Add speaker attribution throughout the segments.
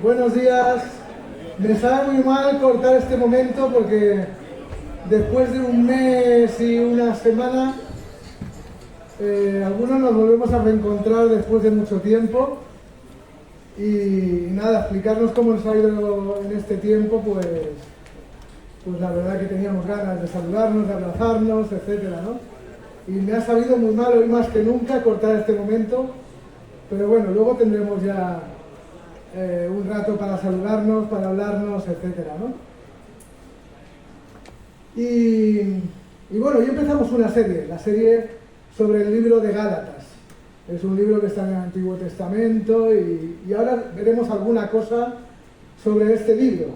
Speaker 1: Buenos días. Me sabe muy mal cortar este momento porque después de un mes y una semana algunos nos volvemos a reencontrar después de mucho tiempo y nada, explicarnos cómo nos ha ido en este tiempo, pues la verdad que teníamos ganas de saludarnos, de abrazarnos, etcétera, ¿no? Y me ha sabido muy mal, hoy más que nunca, cortar este momento, pero bueno, luego tendremos ya un rato para saludarnos, para hablarnos, etcétera, ¿no? Y bueno, hoy empezamos una serie, la serie sobre el libro de Gálatas. Es un libro que está en el Antiguo Testamento y ahora veremos alguna cosa sobre este libro.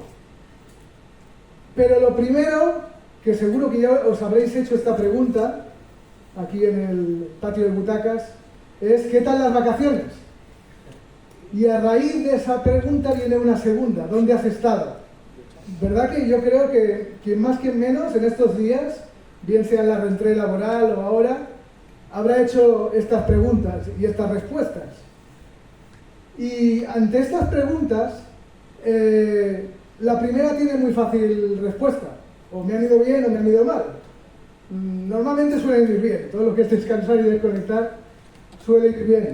Speaker 1: Pero lo primero, que seguro que ya os habréis hecho esta pregunta, aquí en el patio de butacas, es ¿qué tal las vacaciones? Y a raíz de esa pregunta viene una segunda, ¿dónde has estado? ¿Verdad que yo creo que quien más, quien menos, en estos días, bien sea en la reentrée laboral o ahora, habrá hecho estas preguntas y estas respuestas? Y ante estas preguntas, la primera tiene muy fácil respuesta. O me han ido bien o me han ido mal. Normalmente suelen ir bien. Todo lo que es descansar y desconectar suele ir bien.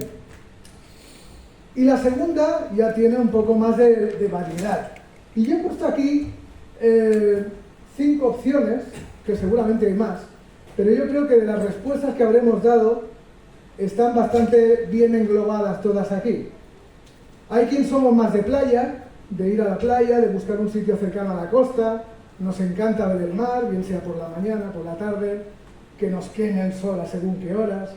Speaker 1: Y la segunda ya tiene un poco más de variedad. Y yo he puesto aquí 5 opciones, que seguramente hay más, pero yo creo que de las respuestas que habremos dado están bastante bien englobadas todas aquí. Hay quien somos más de playa, de ir a la playa, de buscar un sitio cercano a la costa, nos encanta ver el mar, bien sea por la mañana, por la tarde, que nos queme el sol a según qué horas.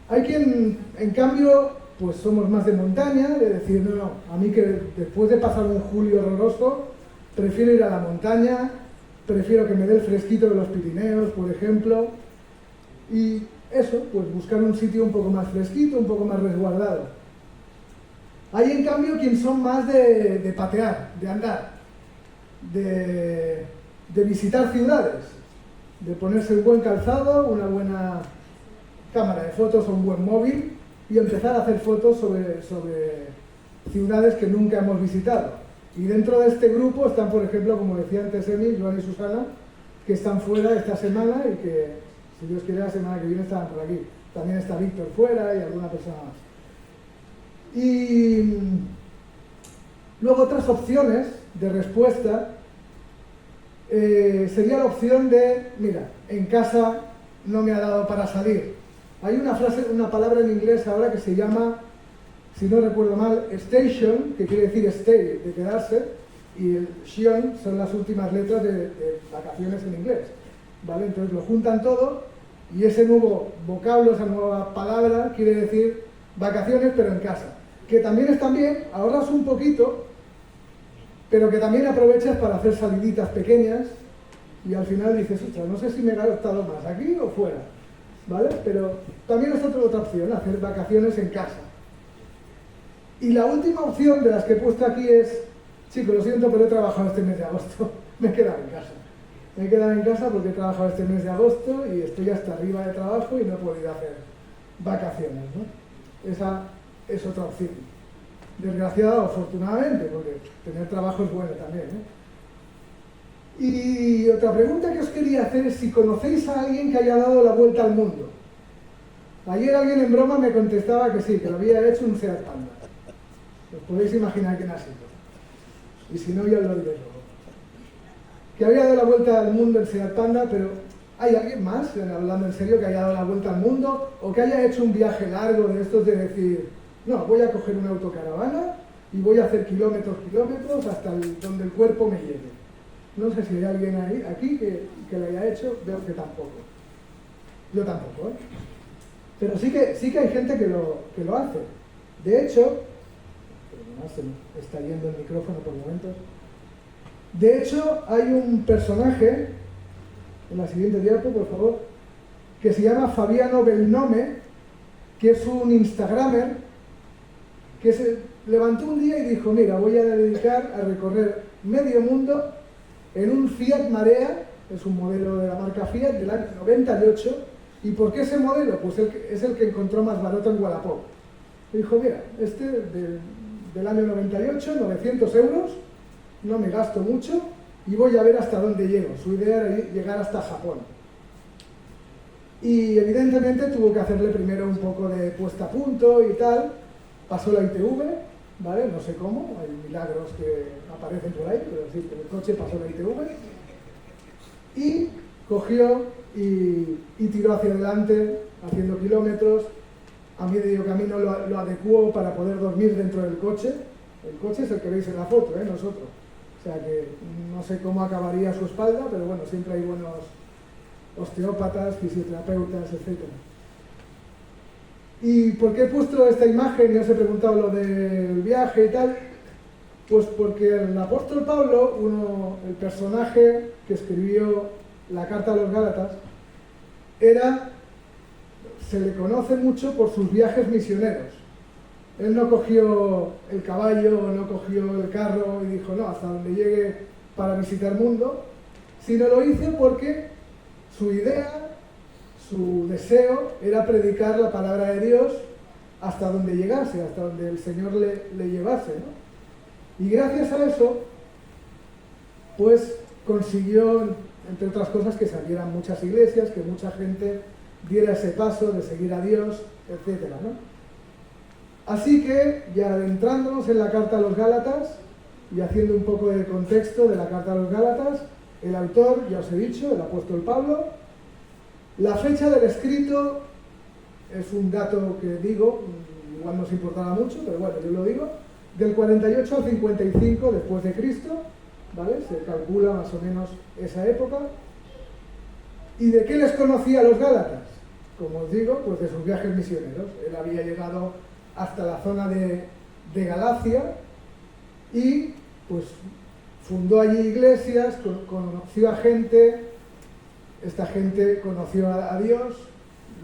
Speaker 1: Hay quien, en cambio, pues somos más de montaña, de decir, no, a mí que después de pasar un julio horroroso, prefiero ir a la montaña, prefiero que me dé el fresquito de los Pirineos, por ejemplo, y eso, pues buscar un sitio un poco más fresquito, un poco más resguardado. Hay en cambio quien son más de patear, de andar, de visitar ciudades, de ponerse un buen calzado, una buena cámara de fotos o un buen móvil y empezar a hacer fotos sobre ciudades que nunca hemos visitado. Y dentro de este grupo están, por ejemplo, como decía antes Emi, Joan y Susana, que están fuera esta semana y que, si Dios quiere, la semana que viene estarán por aquí. También está Víctor fuera y alguna persona más. Y luego otras opciones de respuesta sería la opción de, mira, en casa no me ha dado para salir. Hay una frase, una palabra en inglés ahora que se llama, si no recuerdo mal, station, que quiere decir stay, de quedarse, y el tion son las últimas letras de vacaciones en inglés, ¿vale? Entonces lo juntan todo y ese nuevo vocablo, esa nueva palabra quiere decir vacaciones pero en casa, que también están bien, ahorras un poquito, pero que también aprovechas para hacer saliditas pequeñas y al final dices, ostras, no sé si me he gastado más aquí o fuera, ¿vale? Pero también es otra opción, hacer vacaciones en casa. Y la última opción de las que he puesto aquí es, chicos, lo siento, pero he trabajado este mes de agosto, me he quedado en casa. Me he quedado en casa porque he trabajado este mes de agosto y estoy hasta arriba de trabajo y no he podido hacer vacaciones, ¿no? Esa es otra opción. Desgraciada o afortunadamente, porque tener trabajo es bueno también, ¿eh? Y otra pregunta que os quería hacer es si conocéis a alguien que haya dado la vuelta al mundo. Ayer alguien en broma me contestaba que sí, que lo había hecho un Seat Panda. Os podéis imaginar quién ha sido. Y si no, ya os lo diré luego. Que había dado la vuelta al mundo en Seat Panda, pero ¿hay alguien más, hablando en serio, que haya dado la vuelta al mundo? ¿O que haya hecho un viaje largo de estos de decir, no, voy a coger una autocaravana y voy a hacer kilómetros hasta donde el cuerpo me lleve? No sé si hay alguien ahí, aquí que lo haya hecho, veo que tampoco. Yo tampoco, ¿eh? Pero sí que hay gente que lo hace. De hecho, se me está yendo el micrófono por momentos. De hecho, hay un personaje, en la siguiente diapo, por favor, que se llama Fabiano Belnome, que es un instagramer, que se levantó un día y dijo, mira, voy a dedicar a recorrer medio mundo en un Fiat Marea, es un modelo de la marca Fiat del año 98. ¿Y por qué ese modelo? Pues es el que encontró más barato en Wallapop. Y dijo, mira, este de del año 98, 900 euros, no me gasto mucho y voy a ver hasta dónde llego. Su idea era llegar hasta Japón. Y evidentemente tuvo que hacerle primero un poco de puesta a punto y tal. Pasó la ITV, ¿vale? No sé cómo, hay milagros que aparecen por ahí, pero sí, que el coche pasó la ITV. Y cogió y tiró hacia adelante, haciendo kilómetros. A medio camino lo adecuó para poder dormir dentro del coche. El coche es el que veis en la foto, nosotros. O sea que no sé cómo acabaría su espalda, pero bueno, siempre hay buenos osteópatas, fisioterapeutas, etc. ¿Y por qué he puesto esta imagen? Ya os he preguntado lo del viaje y tal. Pues porque el apóstol Pablo, el personaje que escribió la carta a los Gálatas, se le conoce mucho por sus viajes misioneros. Él no cogió el caballo, no cogió el carro y dijo, no, hasta donde llegue para visitar el mundo, sino lo hizo porque su idea, su deseo era predicar la palabra de Dios hasta donde llegase, hasta donde el Señor le llevase, ¿no? Y gracias a eso, pues consiguió, entre otras cosas, que se abrieran muchas iglesias, que mucha gente diera ese paso de seguir a Dios, etc., ¿no? Así que, ya adentrándonos en la carta a los Gálatas y haciendo un poco de contexto de la carta a los Gálatas, el autor, ya os he dicho, el apóstol Pablo. La fecha del escrito es un dato que digo, igual no os importará mucho, pero bueno, yo lo digo, del 48 al 55 después de Cristo, ¿vale? Se calcula más o menos esa época. ¿Y de qué les conocía a los Gálatas? Como os digo, pues de sus viajes misioneros. Él había llegado hasta la zona de Galacia y pues fundó allí iglesias, conoció a gente, esta gente conoció a Dios,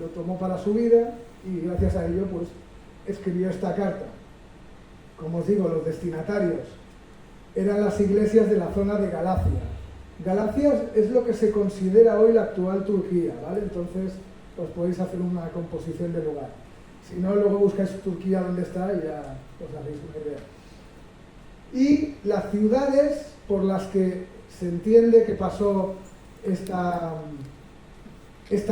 Speaker 1: lo tomó para su vida y gracias a ello pues escribió esta carta. Como os digo, los destinatarios eran las iglesias de la zona de Galacia. Galacia es lo que se considera hoy la actual Turquía, ¿vale? Entonces os podéis hacer una composición de lugar. Si no, luego buscáis Turquía donde está y ya os hacéis una idea. Y las ciudades por las que se entiende que pasó esta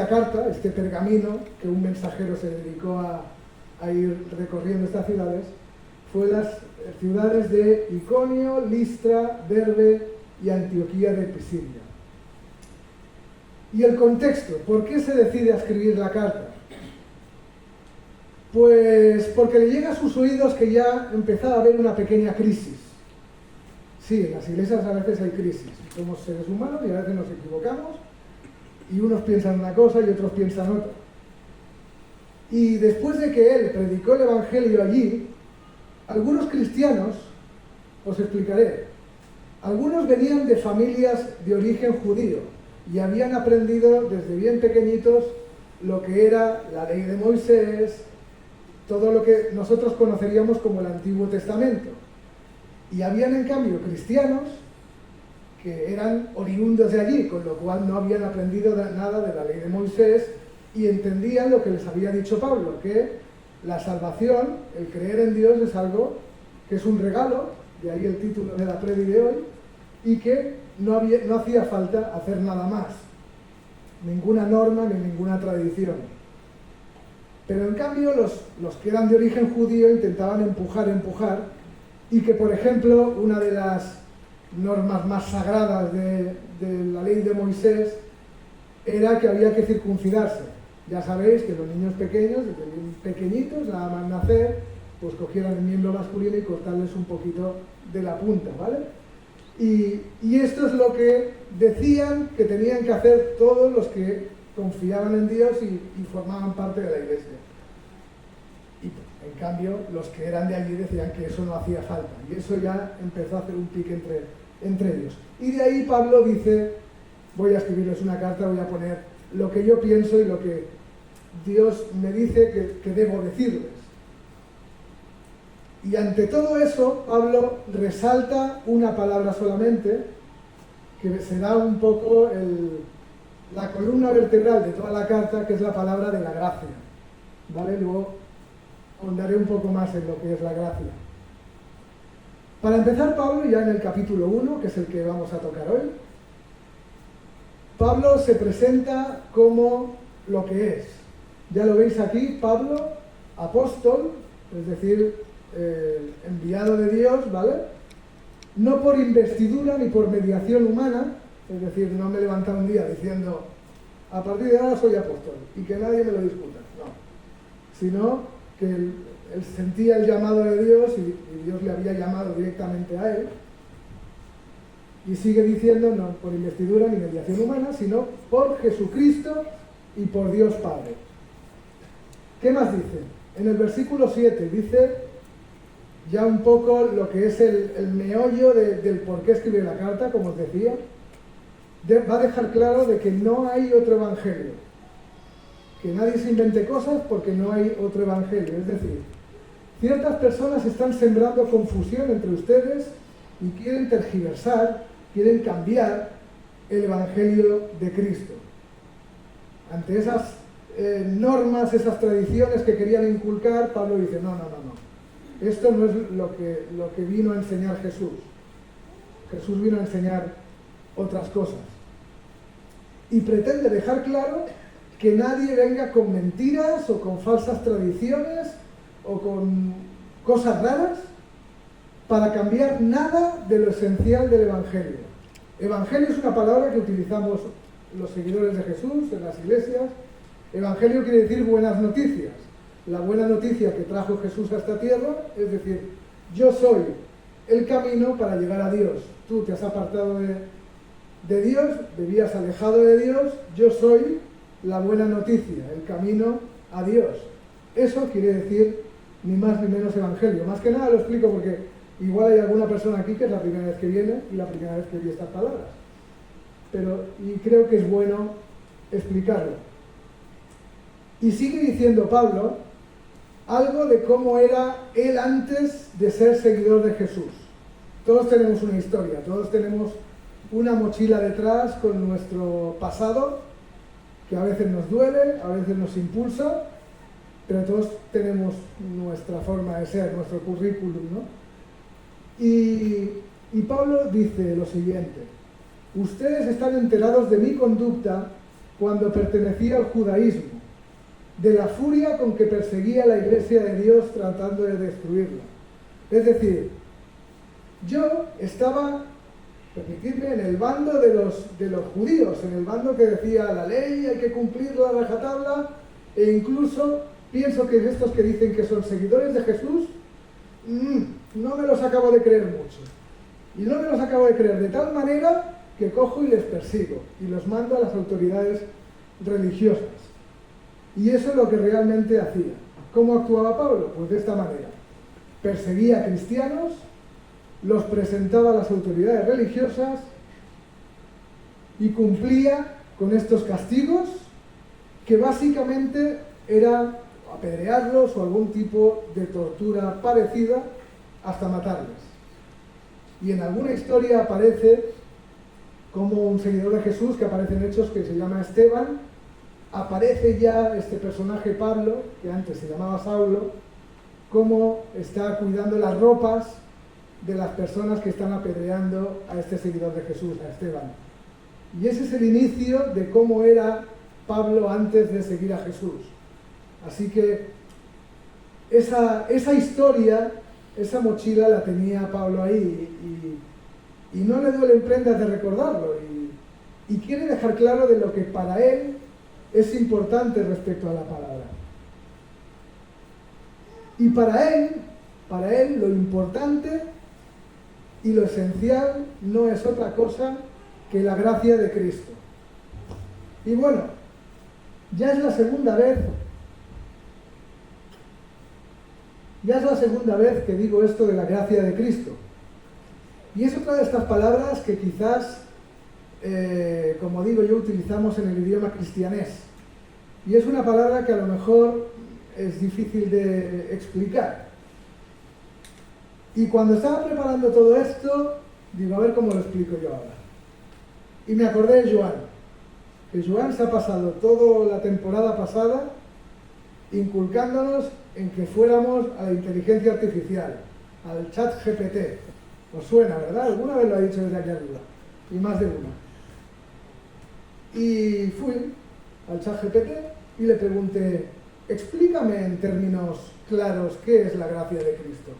Speaker 1: carta, este pergamino, que un mensajero se dedicó a ir recorriendo estas ciudades, fue las ciudades de Iconio, Listra, Derbe y Antioquía de Pisidia. Y el contexto, ¿por qué se decide a escribir la carta? Pues porque le llega a sus oídos que ya empezaba a haber una pequeña crisis. Sí, en las iglesias a veces hay crisis. Somos seres humanos y a veces nos equivocamos y unos piensan una cosa y otros piensan otra. Y después de que él predicó el evangelio allí, algunos cristianos, os explicaré, algunos venían de familias de origen judío y habían aprendido desde bien pequeñitos lo que era la ley de Moisés, todo lo que nosotros conoceríamos como el Antiguo Testamento. Y habían en cambio cristianos que eran oriundos de allí, con lo cual no habían aprendido nada de la ley de Moisés y entendían lo que les había dicho Pablo, que la salvación, el creer en Dios es algo que es un regalo, de ahí el título de la predi de hoy, y que no hacía falta hacer nada más, ninguna norma ni ninguna tradición. Pero en cambio los que eran de origen judío intentaban empujar, y que por ejemplo una de las normas más sagradas de la ley de Moisés era que había que circuncidarse. Ya sabéis que los niños pequeños, desde bien pequeñitos, nada más nacer, pues cogieran el miembro masculino y cortarles un poquito de la punta, ¿vale? Y esto es lo que decían que tenían que hacer todos los que confiaban en Dios y formaban parte de la iglesia. Y en cambio, los que eran de allí decían que eso no hacía falta. Y eso ya empezó a hacer un pique entre ellos. Y de ahí Pablo dice, voy a escribirles una carta, voy a poner lo que yo pienso y lo que Dios me dice que debo decirles. Y ante todo eso, Pablo resalta una palabra solamente, que será un poco la columna vertebral de toda la carta, que es la palabra de la gracia. ¿Vale? Luego ahondaré un poco más en lo que es la gracia. Para empezar, Pablo, ya en el capítulo 1, que es el que vamos a tocar hoy, Pablo se presenta como lo que es. Ya lo veis aquí, Pablo, apóstol, es decir, enviado de Dios, ¿vale? No por investidura ni por mediación humana, es decir, no me he levantado un día diciendo, a partir de ahora soy apóstol, y que nadie me lo discuta, no. Sino que él sentía el llamado de Dios y Dios le había llamado directamente a él. Y sigue diciendo, no por investidura ni mediación humana, sino por Jesucristo y por Dios Padre. ¿Qué más dice? En el versículo 7 dice ya un poco lo que es el meollo del por qué escribe la carta, como os decía. Va a dejar claro de que no hay otro evangelio. Que nadie se invente cosas porque no hay otro evangelio. Es decir, ciertas personas están sembrando confusión entre ustedes y quieren tergiversar, quieren cambiar el evangelio de Cristo. Ante esas normas, esas tradiciones que querían inculcar, Pablo dice, no. Esto no es lo que vino a enseñar Jesús. Jesús vino a enseñar otras cosas. Y pretende dejar claro que nadie venga con mentiras o con falsas tradiciones o con cosas raras para cambiar nada de lo esencial del Evangelio. Evangelio es una palabra que utilizamos los seguidores de Jesús en las iglesias. Evangelio quiere decir buenas noticias. La buena noticia que trajo Jesús a esta tierra, es decir, yo soy el camino para llegar a Dios. Tú te has apartado de Dios, vivías alejado de Dios, yo soy la buena noticia, el camino a Dios. Eso quiere decir ni más ni menos evangelio. Más que nada lo explico porque igual hay alguna persona aquí que es la primera vez que viene y la primera vez que oye estas palabras. Y creo que es bueno explicarlo. Y sigue diciendo Pablo algo de cómo era él antes de ser seguidor de Jesús. Todos tenemos una historia, todos tenemos una mochila detrás con nuestro pasado, que a veces nos duele, a veces nos impulsa, pero todos tenemos nuestra forma de ser, nuestro currículum, ¿no? Y Pablo dice lo siguiente: ustedes están enterados de mi conducta cuando pertenecía al judaísmo, de la furia con que perseguía la iglesia de Dios tratando de destruirla. Es decir, yo estaba, permitidme, en el bando de los judíos, en el bando que decía la ley, hay que cumplirla a rajatabla, e incluso pienso que estos que dicen que son seguidores de Jesús, no me los acabo de creer mucho. Y no me los acabo de creer de tal manera que cojo y les persigo y los mando a las autoridades religiosas. Y eso es lo que realmente hacía. ¿Cómo actuaba Pablo? Pues de esta manera. Perseguía a cristianos, los presentaba a las autoridades religiosas y cumplía con estos castigos que básicamente era apedrearlos o algún tipo de tortura parecida hasta matarles. Y en alguna historia aparece como un seguidor de Jesús que aparece en Hechos, que se llama Esteban. Aparece ya este personaje Pablo, que antes se llamaba Saulo, como está cuidando las ropas de las personas que están apedreando a este seguidor de Jesús, a Esteban. Y ese es el inicio de cómo era Pablo antes de seguir a Jesús. Así que esa historia, esa mochila la tenía Pablo ahí y no le duelen prendas de recordarlo y quiere dejar claro de lo que para él es importante respecto a la palabra. Y para él lo importante y lo esencial no es otra cosa que la gracia de Cristo. Y bueno, ya es la segunda vez que digo esto de la gracia de Cristo. Y es otra de estas palabras que quizás, como digo yo, utilizamos en el idioma cristianés. Y es una palabra que a lo mejor es difícil de explicar. Y cuando estaba preparando todo esto, digo, a ver cómo lo explico yo ahora. Y me acordé de Joan. Que Joan se ha pasado toda la temporada pasada inculcándonos en que fuéramos a la inteligencia artificial, al chat GPT, Os suena, ¿verdad? Alguna vez lo ha dicho desde aquí arriba, y más de una. Y fui al ChatGPT y le pregunté, explícame en términos claros qué es la gracia de Cristo.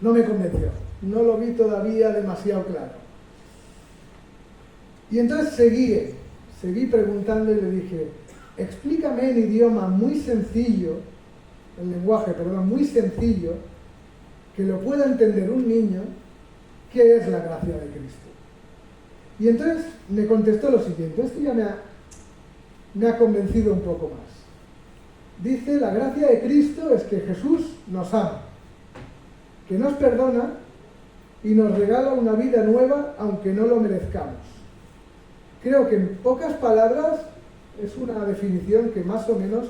Speaker 1: No me convenció, no lo vi todavía demasiado claro. Y entonces seguí preguntando y le dije, explícame en idioma muy sencillo, en lenguaje, perdón, muy sencillo, que lo pueda entender un niño, qué es la gracia de Cristo. Y entonces me contestó lo siguiente, esto ya me ha convencido un poco más. Dice, la gracia de Cristo es que Jesús nos ama, que nos perdona y nos regala una vida nueva aunque no lo merezcamos. Creo que en pocas palabras es una definición que más o menos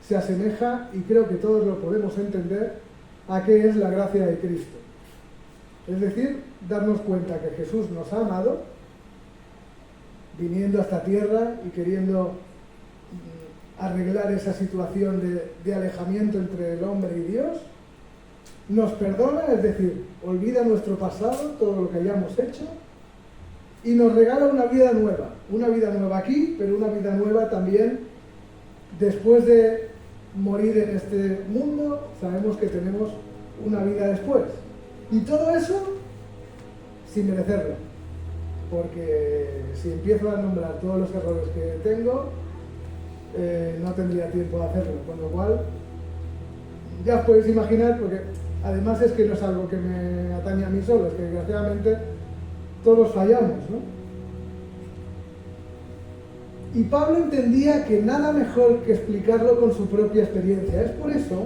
Speaker 1: se asemeja, y creo que todos lo podemos entender, a qué es la gracia de Cristo. Es decir, darnos cuenta que Jesús nos ha amado, viniendo a esta tierra y queriendo arreglar esa situación de alejamiento entre el hombre y Dios, nos perdona, es decir, olvida nuestro pasado, todo lo que hayamos hecho, y nos regala una vida nueva aquí, pero una vida nueva también después de morir en este mundo. Sabemos que tenemos una vida después, y todo eso sin merecerlo, porque si empiezo a nombrar todos los errores que tengo, no tendría tiempo de hacerlo, con lo cual ya os podéis imaginar, porque además es que no es algo que me atañe a mí solo, es que desgraciadamente todos fallamos, ¿no? Y Pablo entendía que nada mejor que explicarlo con su propia experiencia. Es por eso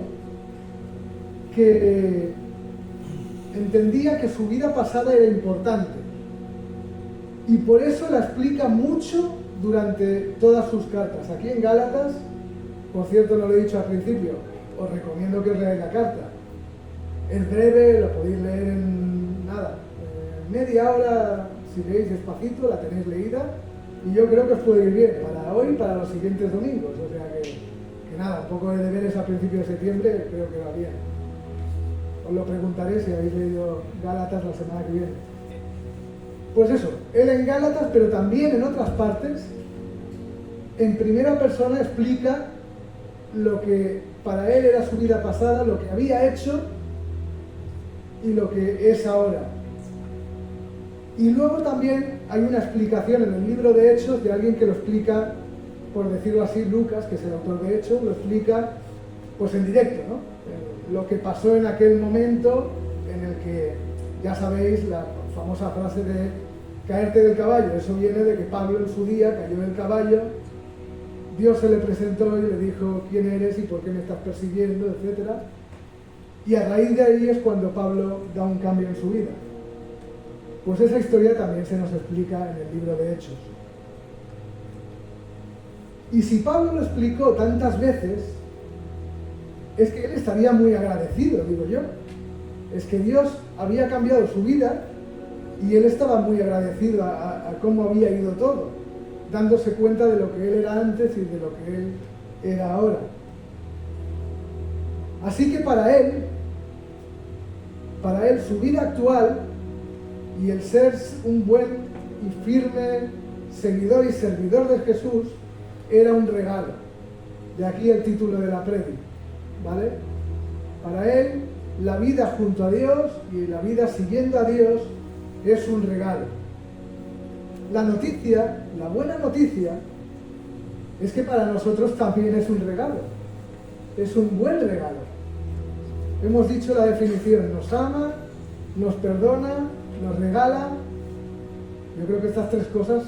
Speaker 1: que entendía que su vida pasada era importante, y por eso la explica mucho durante todas sus cartas. Aquí en Gálatas, por cierto, no lo he dicho al principio, os recomiendo que os leáis la carta. Es breve, lo podéis leer en nada, media hora, si leéis despacito, la tenéis leída, y yo creo que os puede ir bien para hoy y para los siguientes domingos. O sea que nada, un poco de deberes a principios de septiembre creo que va bien. Os lo preguntaré si habéis leído Gálatas la semana que viene. Pues eso, él en Gálatas, pero también en otras partes, en primera persona explica lo que para él era su vida pasada, lo que había hecho y lo que es ahora. Y luego también hay una explicación en el libro de Hechos de alguien que lo explica, por decirlo así, Lucas, que es el autor de Hechos, lo explica pues en directo, ¿no? Lo que pasó en aquel momento en el que, ya sabéis, la famosa frase de caerte del caballo. Eso viene de que Pablo en su día cayó del caballo, Dios se le presentó y le dijo quién eres y por qué me estás persiguiendo, etc. Y a raíz de ahí es cuando Pablo da un cambio en su vida. Pues esa historia también se nos explica en el libro de Hechos. Y si Pablo lo explicó tantas veces, es que él estaría muy agradecido, digo yo. Es que Dios había cambiado su vida y él estaba muy agradecido a cómo había ido todo, dándose cuenta de lo que él era antes y de lo que él era ahora. Así que para él su vida actual y el ser un buen y firme seguidor y servidor de Jesús era un regalo. De aquí el título de la prédica, ¿vale? Para él, la vida junto a Dios y la vida siguiendo a Dios es un regalo. La noticia, la buena noticia, es que para nosotros también es un regalo. Es un buen regalo. Hemos dicho la definición: nos ama, nos perdona, nos regala. Yo creo que estas tres cosas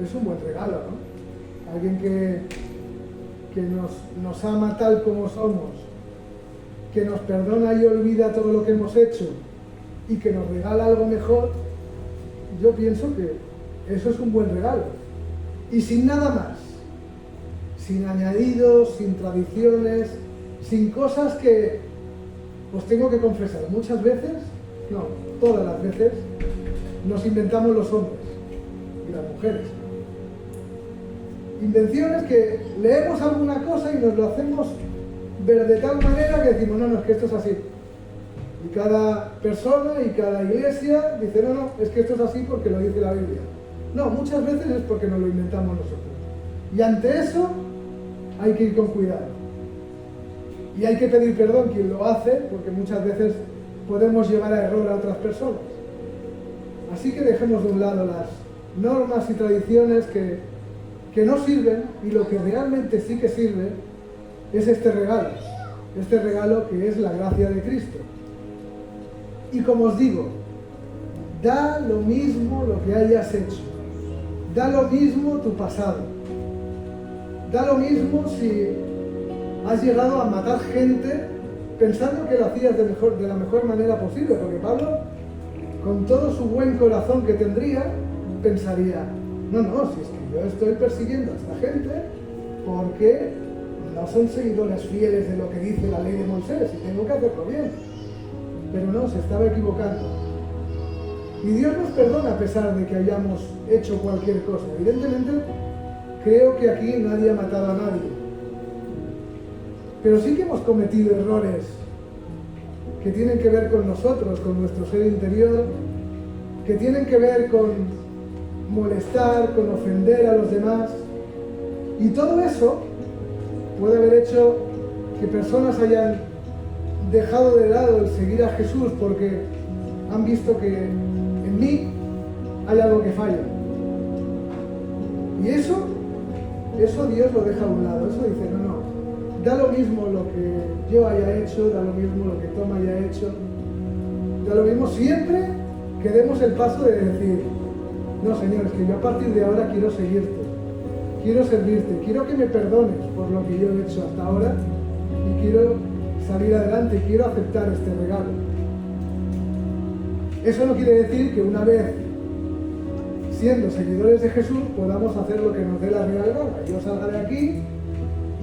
Speaker 1: es un buen regalo, ¿no? Alguien que nos ama tal como somos, que nos perdona y olvida todo lo que hemos hecho y que nos regala algo mejor. Yo pienso que eso es un buen regalo. Y sin nada más, sin añadidos, sin tradiciones, sin cosas que, os tengo que confesar, muchas veces, no, todas las veces, nos inventamos los hombres y las mujeres. Invenciones que leemos alguna cosa y nos lo hacemos ver de tal manera que decimos, no, es que esto es así. Y cada persona y cada iglesia dice, no, es que esto es así porque lo dice la Biblia. No, muchas veces es porque nos lo inventamos nosotros. Y ante eso hay que ir con cuidado. Y hay que pedir perdón quien lo hace, porque muchas veces podemos llevar a error a otras personas. Así que dejemos de un lado las normas y tradiciones que no sirven, y lo que realmente sí que sirve es este regalo que es la gracia de Cristo. Y como os digo, da lo mismo lo que hayas hecho, da lo mismo tu pasado, da lo mismo si has llegado a matar gente pensando que lo hacías de la mejor manera posible, porque Pablo, con todo su buen corazón que tendría, pensaría, no, si es que yo estoy persiguiendo a esta gente porque no son seguidores fieles de lo que dice la ley de Moisés y tengo que hacerlo bien. Pero no, se estaba equivocando. Y Dios nos perdona a pesar de que hayamos hecho cualquier cosa. Evidentemente, creo que aquí nadie ha matado a nadie. Pero sí que hemos cometido errores que tienen que ver con nosotros, con nuestro ser interior, que tienen que ver con molestar, con ofender a los demás. Y todo eso puede haber hecho que personas hayan dejado de lado el seguir a Jesús porque han visto que en mí hay algo que falla. Y eso Dios lo deja a un lado. Eso dice, no, da lo mismo lo que yo haya hecho, da lo mismo lo que Tom haya hecho, da lo mismo siempre que demos el paso de decir, no, Señor, es que yo a partir de ahora quiero seguirte, quiero servirte, quiero que me perdones por lo que yo he hecho hasta ahora y quiero salir adelante, quiero aceptar este regalo. Eso no quiere decir que una vez siendo seguidores de Jesús podamos hacer lo que nos dé la real gana. Yo salga de aquí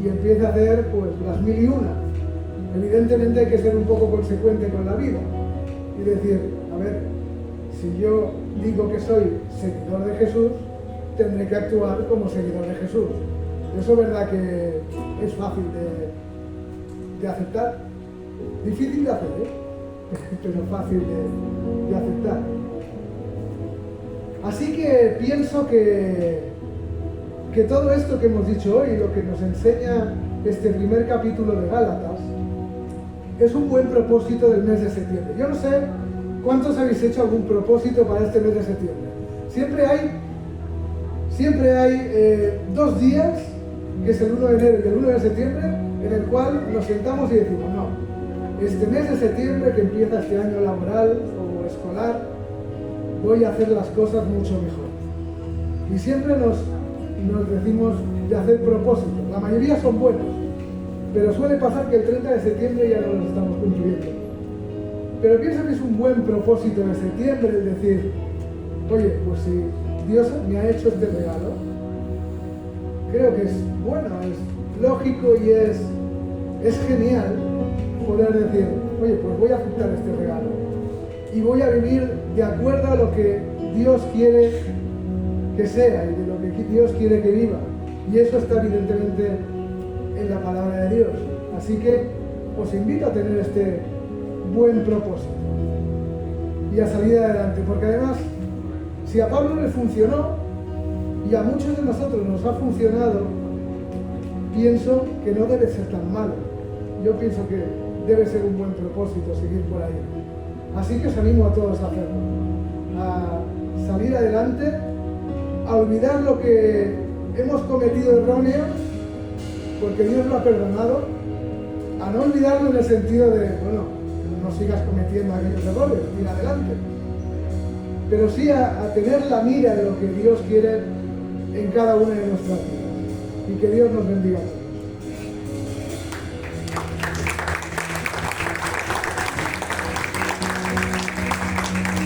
Speaker 1: y empiece a hacer pues las mil y una. Evidentemente hay que ser un poco consecuente con la vida y decir, a ver, si yo digo que soy seguidor de Jesús, tendré que actuar como seguidor de Jesús. Eso es verdad que es fácil de aceptar, difícil de hacer, pero fácil de aceptar. Así que pienso que todo esto que hemos dicho hoy, lo que nos enseña este primer capítulo de Gálatas, es un buen propósito del mes de septiembre. Yo no sé cuántos habéis hecho algún propósito para este mes de septiembre. Siempre hay 2 días, que es el 1 de enero y el 1 de septiembre, en el cual nos sentamos y decimos, no, este mes de septiembre que empieza este año laboral o escolar, voy a hacer las cosas mucho mejor. Y siempre nos decimos de hacer propósitos. La mayoría son buenos, pero suele pasar que el 30 de septiembre ya no los estamos cumpliendo. Pero pienso que es un buen propósito de septiembre el decir, oye, pues si Dios me ha hecho este regalo, creo que es bueno, es lógico y es genial poder decir, oye, pues voy a aceptar este regalo y voy a vivir de acuerdo a lo que Dios quiere que sea y de lo que Dios quiere que viva. Y eso está evidentemente en la palabra de Dios. Así que os invito a tener este buen propósito y a salir adelante, porque además, si a Pablo le funcionó y a muchos de nosotros nos ha funcionado, pienso que no debe ser tan malo. Yo pienso que debe ser un buen propósito seguir por ahí. Así que os animo a todos a hacerlo, a salir adelante, a olvidar lo que hemos cometido erróneo, porque Dios lo ha perdonado, a no olvidarlo en el sentido de, bueno, no sigas cometiendo aquellos errores, mira adelante, pero sí a tener la mira de lo que Dios quiere en cada una de nuestras vidas. Y que Dios nos bendiga a todos.